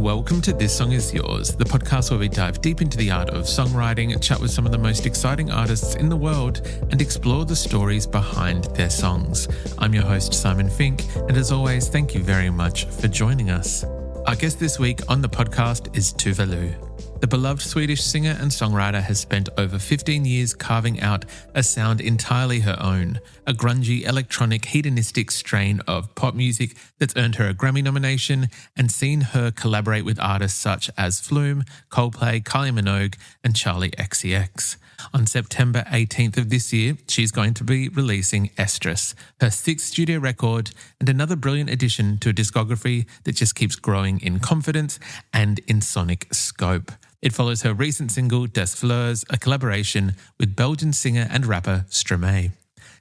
Welcome to This Song Is Yours, the podcast where we dive deep into the art of songwriting, chat with some of the most exciting artists in the world, and explore the stories behind their songs. I'm your host, Simon Fink, and as always, thank you very much for joining us. Our guest this week on the podcast is Tove Lo. The beloved Swedish singer and songwriter has spent over 15 years carving out a sound entirely her own, a grungy, electronic, hedonistic strain of pop music that's earned her a Grammy nomination and seen her collaborate with artists such as Flume, Coldplay, Kylie, Minogue, and Charli XCX. On September 18th of this year, she's going to be releasing ESTRUS, her sixth studio record and another brilliant addition to a discography that just keeps growing in confidence and in sonic scope. It follows her recent single, Des Fleurs, a collaboration with Belgian singer and rapper Stromae.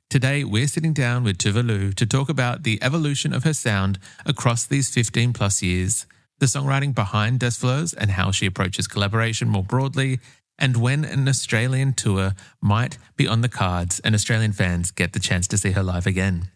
Today, we're sitting down with Tove Lo to talk about the evolution of her sound across these 15 plus years, the songwriting behind Des Fleurs and how she approaches collaboration more broadly, and when an Australian tour might be on the cards and Australian fans get the chance to see her live again.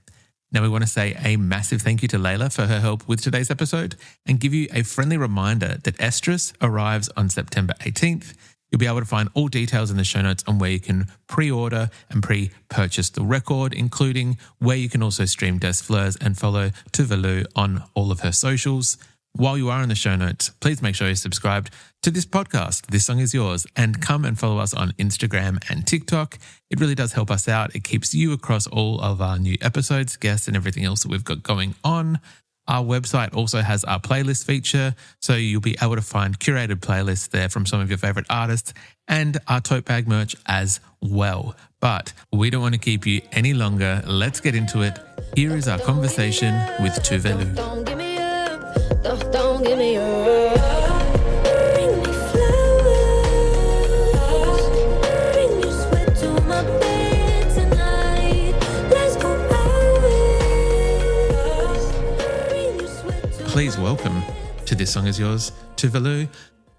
Now, we want to say a massive thank you to Layla for her help with today's episode and give you a friendly reminder that ESTRUS arrives on September 18th. You'll be able to find all details in the show notes on where you can pre-order and pre-purchase the record, including where you can also stream Des Fleurs and follow Tove Lo on all of her socials. While you are in the show notes, please make sure you're subscribed to this podcast, This Song Is Yours, and come and follow us on Instagram and TikTok. It really does help us out. It keeps you across all of our new episodes, guests, and everything else that we've got going on. Our website also has our playlist feature, so you'll be able to find curated playlists there from some of your favorite artists and our tote bag merch as well. But we don't want to keep you any longer. Let's get into it. Here is our conversation with Tove Lo. Don't give me your bring me flowers, bring your sweat to my bed tonight. Let's go out. Please welcome to This Song Is Yours, Tove Lo.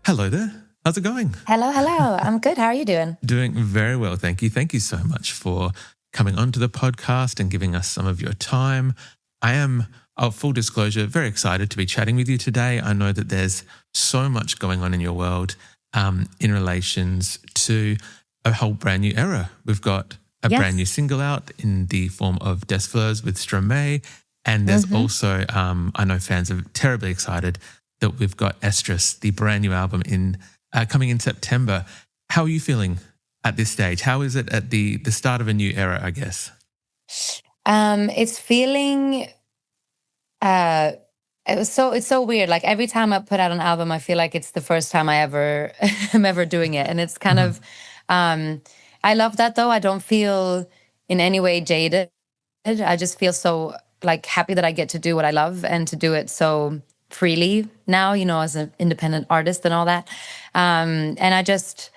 Hello there. How's it going? Hello. I'm good. How are you doing? Doing very well, thank you. Thank you so much for coming onto the podcast and giving us some of your time. I am, full disclosure, very excited to be chatting with you today. I know that there's so much going on in your world in relations to a whole brand new era. We've got a brand new single out in the form of Des Fleurs with Stromae. And there's also, I know fans are terribly excited that we've got ESTRUS, the brand new album coming in September. How are you feeling at this stage? How is it at the start of a new era, I guess? It's feeling it's so weird. Like every time I put out an album, I feel like it's the first time I ever am ever doing it. And it's kind of I love that though. I don't feel in any way jaded. I just feel so like happy that I get to do what I love and to do it so freely now, you know, as an independent artist and all that. And I just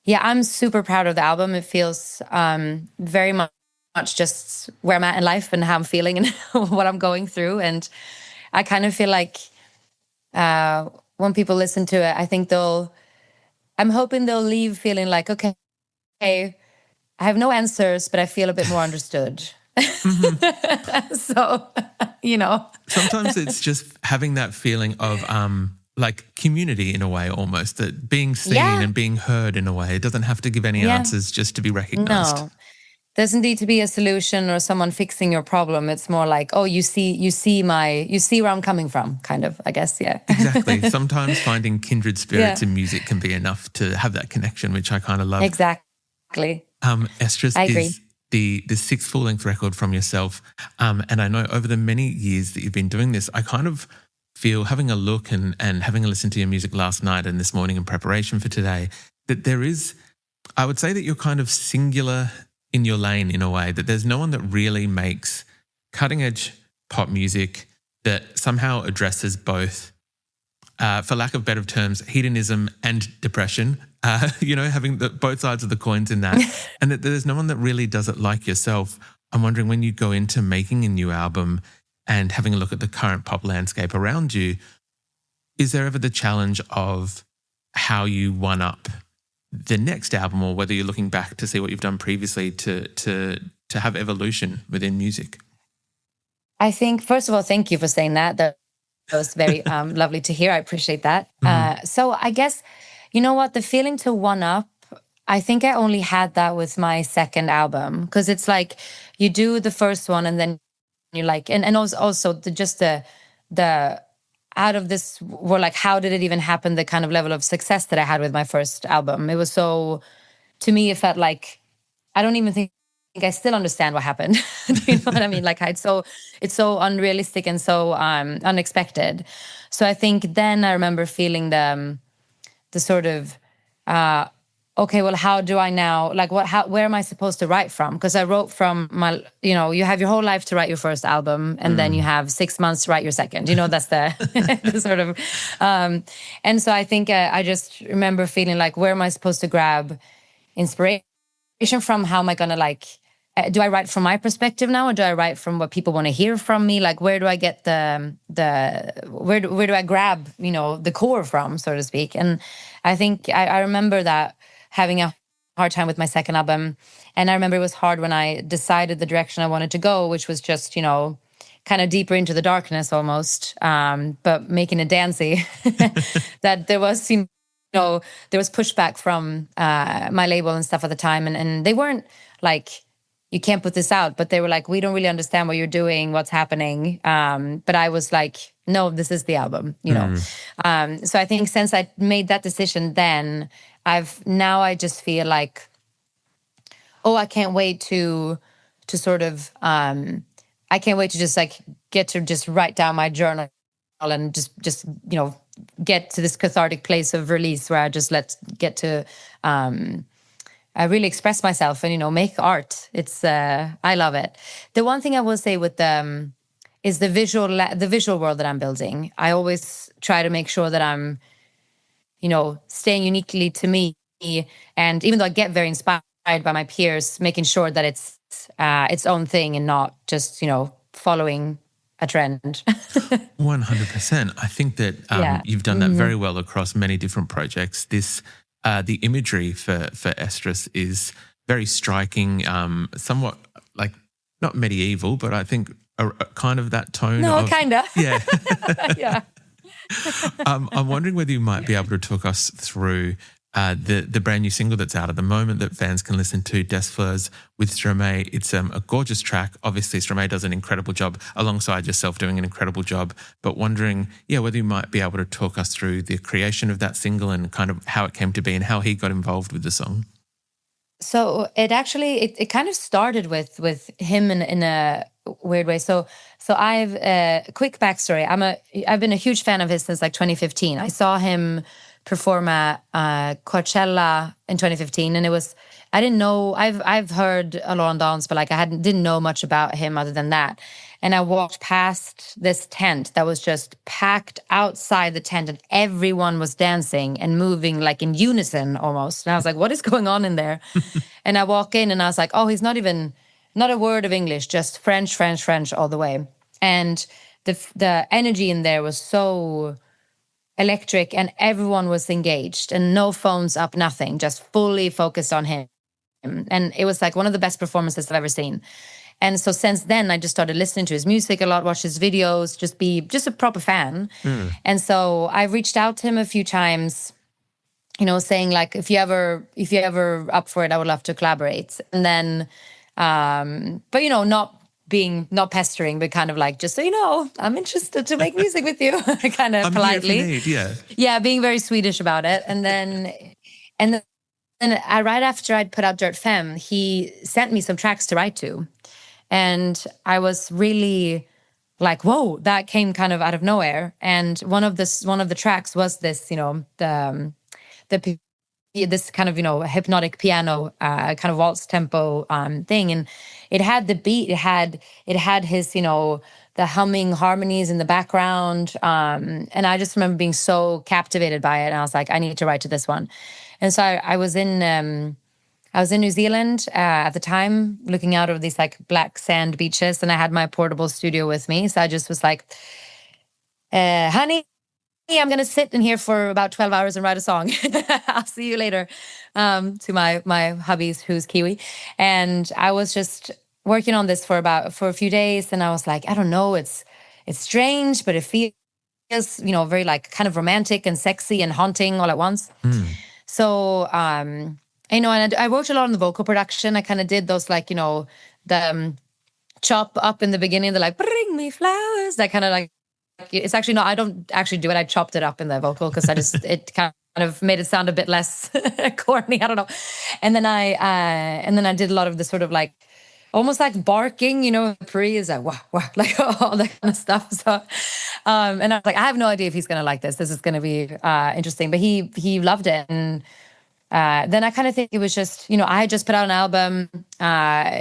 I'm super proud of the album. It feels very much just where I'm at in life and how I'm feeling and what I'm going through. And I kind of feel like when people listen to it, I think I'm hoping they'll leave feeling like, okay, I have no answers, but I feel a bit more understood. So, you know. Sometimes it's just having that feeling of like community in a way almost, that being seen and being heard in a way. It doesn't have to give any answers just to be recognized. No. Doesn't need to be a solution or someone fixing your problem. It's more like, oh, you see where I'm coming from, kind of, I guess, yeah. Exactly. Sometimes finding kindred spirits in music can be enough to have that connection, which I kind of love. Exactly. ESTRUS is the sixth full-length record from yourself. And I know over the many years that you've been doing this, I kind of feel, having a look and having a listen to your music last night and this morning in preparation for today, that there is, I would say that you're kind of singular in your lane in a way, that there's no one that really makes cutting edge pop music that somehow addresses both, for lack of better terms, hedonism and depression, having both sides of the coins in that, and that there's no one that really does it like yourself. I'm wondering, when you go into making a new album and having a look at the current pop landscape around you, is there ever the challenge of how you one up the next album, or whether you're looking back to see what you've done previously to have evolution within music? I think, first of all, thank you for saying that. was very lovely to hear. I appreciate that. So I guess, you know what, the feeling to one up, I think I only had that with my second album, because it's like you do the first one and then you're like, and also the out of this were like, how did it even happen? The kind of level of success that I had with my first album. It was so, to me, it felt like, I don't even think I still understand what happened. Do you know what I mean? Like it's so unrealistic and so unexpected. So I think then I remember feeling the sort of, okay, well, how do I now, like where am I supposed to write from? Because I wrote from my, you have your whole life to write your first album, and then you have 6 months to write your second. That's the, the sort of, and so I think I just remember feeling like, where am I supposed to grab inspiration from? How am I going to do I write from my perspective now, or do I write from what people want to hear from me? Like, where do I get where do I grab, the core from, so to speak? And I think I remember that having a hard time with my second album. And I remember it was hard when I decided the direction I wanted to go, which was just, kind of deeper into the darkness almost, but making it dancey. That there was, there was pushback from my label and stuff at the time. And they weren't like, you can't put this out, but they were like, we don't really understand what you're doing, what's happening. But I was like, no, this is the album, So I think since I made that decision, then I just feel like, I can't wait to sort of, I can't wait to just get to just write down my journal and just get to this cathartic place of release where I just get to I really express myself and, make art. It's, I love it. The one thing I will say with is the visual world that I'm building. I always try to make sure that I'm, staying uniquely to me. And even though I get very inspired by my peers, making sure that it's its own thing and not just, following a trend. 100%. I think that you've done that very well across many different projects. The imagery for ESTRUS is very striking, somewhat like not medieval, but I think a kind of that tone. No, kind of. Yeah. Yeah. I'm wondering whether you might be able to talk us through the brand new single that's out at the moment that fans can listen to, Des Fleurs with Stromae. It's a gorgeous track. Obviously, Stromae does an incredible job alongside yourself doing an incredible job, but wondering, whether you might be able to talk us through the creation of that single and kind of how it came to be and how he got involved with the song. So it actually, it kind of started with him in a weird way. So I've a quick backstory. I've been a huge fan of his since 2015. I saw him perform at Coachella in 2015, and I didn't know, I've heard a lot on dance, but didn't know much about him other than that. And I walked past this tent that was just packed outside the tent, and everyone was dancing and moving in unison almost. And I was like, what is going on in there? And I walk in and I was like, oh, he's not a word of English, just French, French, French all the way. And the energy in there was so electric, and everyone was engaged and no phones up, nothing, just fully focused on him. And it was one of the best performances I've ever seen. And so since then, I just started listening to his music a lot, watch his videos, just be a proper fan. And so I reached out to him a few times, saying if you ever up for it, I would love to collaborate. And then, but not pestering, but kind of just so you know, I'm interested to make music with you, kind of politely. Here if you need, yeah, being very Swedish about it. And then right after I'd put out Dirt Femme, he sent me some tracks to write to. And I was really whoa, that came kind of out of nowhere. And one of the tracks was this, this kind of, hypnotic piano, kind of waltz tempo thing. And it had the beat, it had his, the humming harmonies in the background. And I just remember being so captivated by it. And I was like, I need to write to this one. And so I was in New Zealand at the time, looking out over these black sand beaches, and I had my portable studio with me. So I just was like, honey, I'm going to sit in here for about 12 hours and write a song. I'll see you later, to my hubby's, who's Kiwi. And I was just working on this for a few days. And I was like, I don't know, it's strange, but it feels feels, very like kind of romantic and sexy and haunting all at once. So, and I worked a lot on the vocal production. I kind of did those like, the chop up in the beginning, the like, bring me flowers, that kind of like, it's actually not, I don't actually do it. I chopped it up in the vocal because it kind of made it sound a bit less corny. I don't know. And then I did a lot of the sort of like, almost like barking, pre is like, wah, wah, like all that kind of stuff. So, and I was like, I have no idea if he's going to like this. This is going to be interesting, but he loved it. And then I kind of think it was just, I had just put out an album.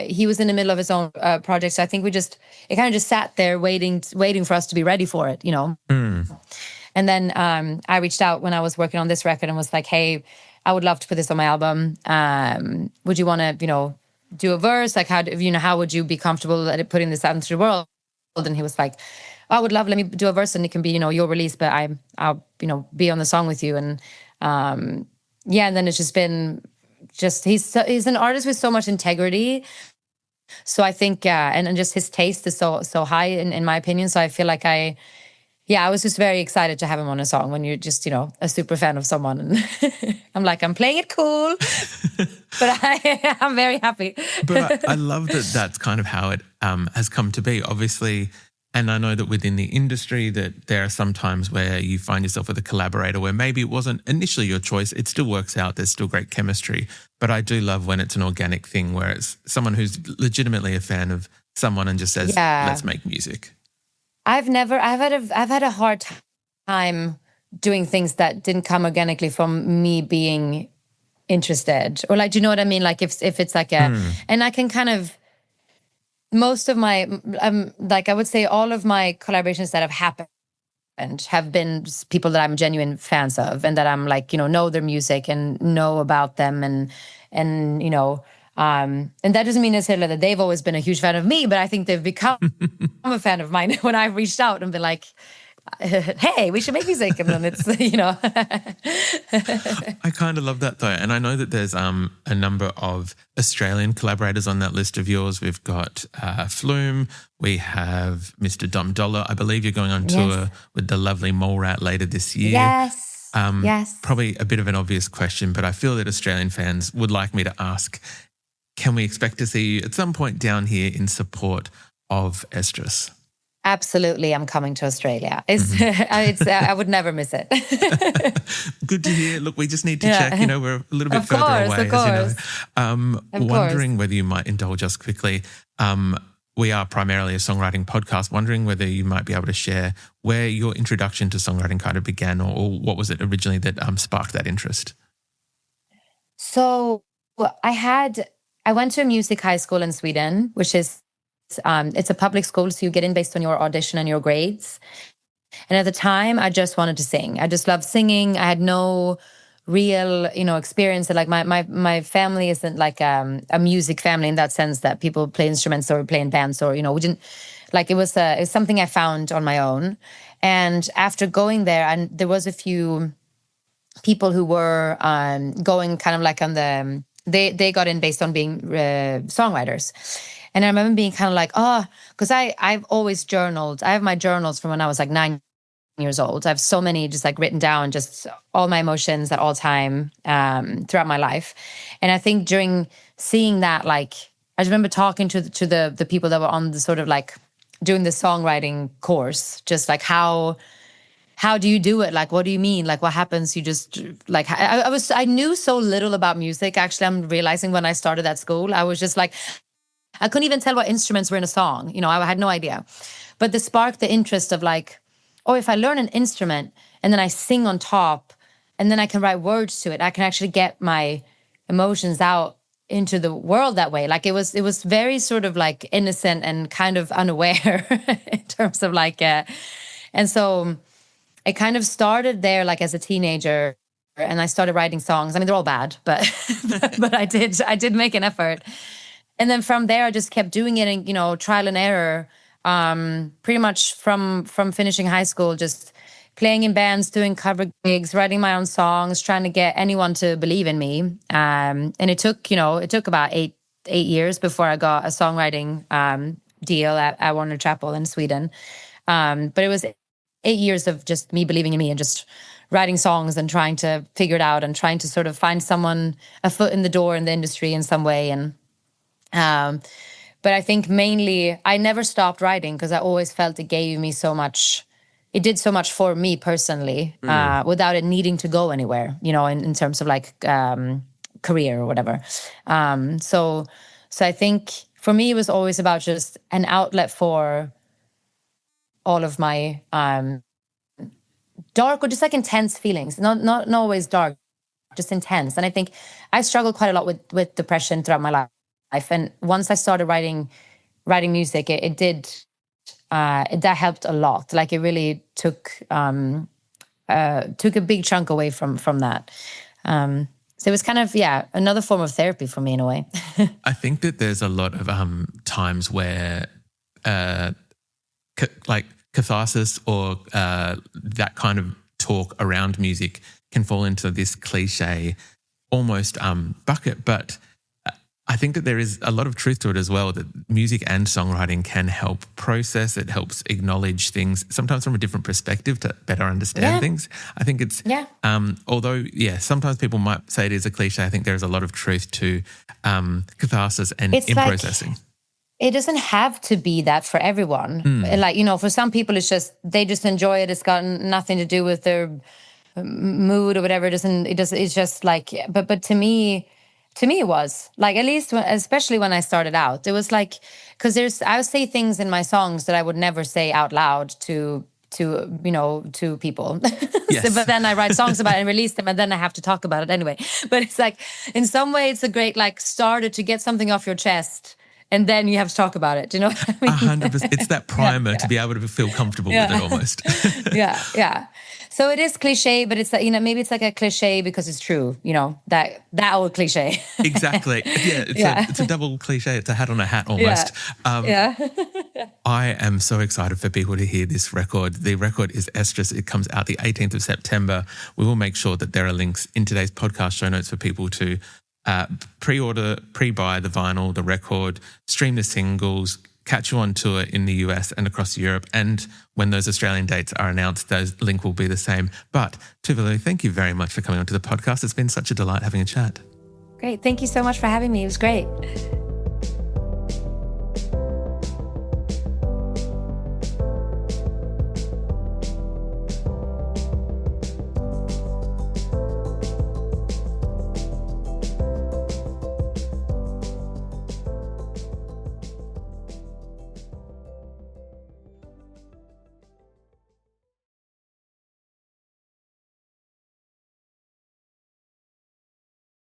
He was in the middle of his own project. So I think it kind of just sat there waiting for us to be ready for it, And then I reached out when I was working on this record and was like, hey, I would love to put this on my album. Would you want to, do a verse? Like, how would you be comfortable at putting this out into the world? And he was like, I would love, let me do a verse and it can be, your release, but I'll, be on the song with you. And and then it's just been he's an artist with so much integrity. So I think, and just his taste is so high in my opinion. So I feel like I was just very excited to have him on a song when you're just, a super fan of someone. And I'm like, I'm playing it cool, but I'm very happy. But I love that that's kind of how it has come to be, obviously. And I know that within the industry that there are some times where you find yourself with a collaborator where maybe it wasn't initially your choice. It still works out. There's still great chemistry. But I do love when it's an organic thing where it's someone who's legitimately a fan of someone and just says, let's make music. I've had a hard time doing things that didn't come organically from me being interested, or like, do you know what I mean? Like if it's like and I can kind of, most of my, like I would say all of my collaborations that have happened have been people that I'm genuine fans of and that I'm like, know their music and know about them and and that doesn't mean necessarily that they've always been a huge fan of me, but I think they've become a fan of mine when I've reached out and been like, hey, we should make music. And then it's, I kind of love that though. And I know that there's a number of Australian collaborators on that list of yours. We've got Flume. We have Mr. Dom Dollar. I believe you're going on tour with the lovely Mole Rat later this year. Yes. Yes. Probably a bit of an obvious question, but I feel that Australian fans would like me to ask, can we expect to see you at some point down here in support of ESTRUS? Absolutely, I'm coming to Australia. I would never miss it. Good to hear. Look, we just need to check. We're a little bit further away, as you know. Wondering whether you might indulge us quickly. We are primarily a songwriting podcast. Wondering whether you might be able to share where your introduction to songwriting kind of began, or what was it originally that sparked that interest? So I went to a music high school in Sweden, which is, it's a public school, so you get in based on your audition and your grades. And at the time, I just wanted to sing. I just loved singing. I had no real, experience. Like my family isn't like a music family in that sense that people play instruments or play in bands or, we didn't, like it was something I found on my own. And after going there, and there was a few people who were going kind of like on the, they got in based on being songwriters. And I remember being kind of like, because I've always journaled. I have my journals from when I was like 9 years old. I have so many just like written down, just all my emotions at all time throughout my life. And I think during seeing that, like, I just remember talking to the people that were on the sort of like doing the songwriting course, just like how do you do it? Like, what do you mean? Like, what happens? You just like, I knew so little about music. Actually, I'm realizing when I started at school, I was just like, I couldn't even tell what instruments were in a song. I had no idea. But the sparked the interest of like, if I learn an instrument and then I sing on top and then I can write words to it, I can actually get my emotions out into the world that way. Like it was very sort of like innocent and kind of unaware in terms of like, and so it kind of started there like as a teenager and I started writing songs. I mean, they're all bad, but but I did make an effort. And then from there, I just kept doing it and, trial and error, pretty much from finishing high school, just playing in bands, doing cover gigs, writing my own songs, trying to get anyone to believe in me. And it took about eight years before I got a songwriting deal at Warner Chappell in Sweden. But it was 8 years of just me believing in me and just writing songs and trying to figure it out and trying to sort of find someone, a foot in the door in the industry in some way. And but I think mainly I never stopped writing because I always felt it gave me so much. It did so much for me personally without it needing to go anywhere, you know, in terms of like career or whatever. So I think for me, it was always about just an outlet for all of my dark or just like intense feelings. Not always dark, just intense. And I think I struggled quite a lot with depression throughout my life. And once I started writing music, it did that helped a lot. Like it really took a big chunk away from that. So it was kind of, another form of therapy for me in a way. I think that there's a lot of times where like catharsis or that kind of talk around music can fall into this cliche almost bucket. But I think that there is a lot of truth to it as well, that music and songwriting can help process. It helps acknowledge things, sometimes from a different perspective to better understand things. I think it's, although, sometimes people might say it is a cliche, I think there is a lot of truth to catharsis and it's in like, processing. It doesn't have to be that for everyone. Like, you know, for some people, it's just, they just enjoy it. It's got nothing to do with their mood or whatever. It's just like, but to me, it was like, at least, especially when I started out, it was like, because I would say things in my songs that I would never say out loud to people. Yes. But then I write songs about it and release them, and then I have to talk about it anyway. But it's like, in some way, it's a great like starter to get something off your chest, and then you have to talk about it. Do you know what I mean? 100%. It's that primer to be able to feel comfortable with it almost. Yeah. So it is cliche, but it's like, you know, maybe it's like a cliche because it's true, you know, that old cliche. Exactly. Yeah, it's a double cliche. It's a hat on a hat almost. I am so excited for people to hear this record. The record is ESTRUS. It comes out the 18th of September. We will make sure that there are links in today's podcast show notes for people to pre-order, pre-buy the vinyl, the record, stream the singles, catch you on tour in the US and across Europe. And when those Australian dates are announced, those link will be the same. But Tove Lo, thank you very much for coming onto the podcast. It's been such a delight having a chat. Great. Thank you so much for having me. It was great.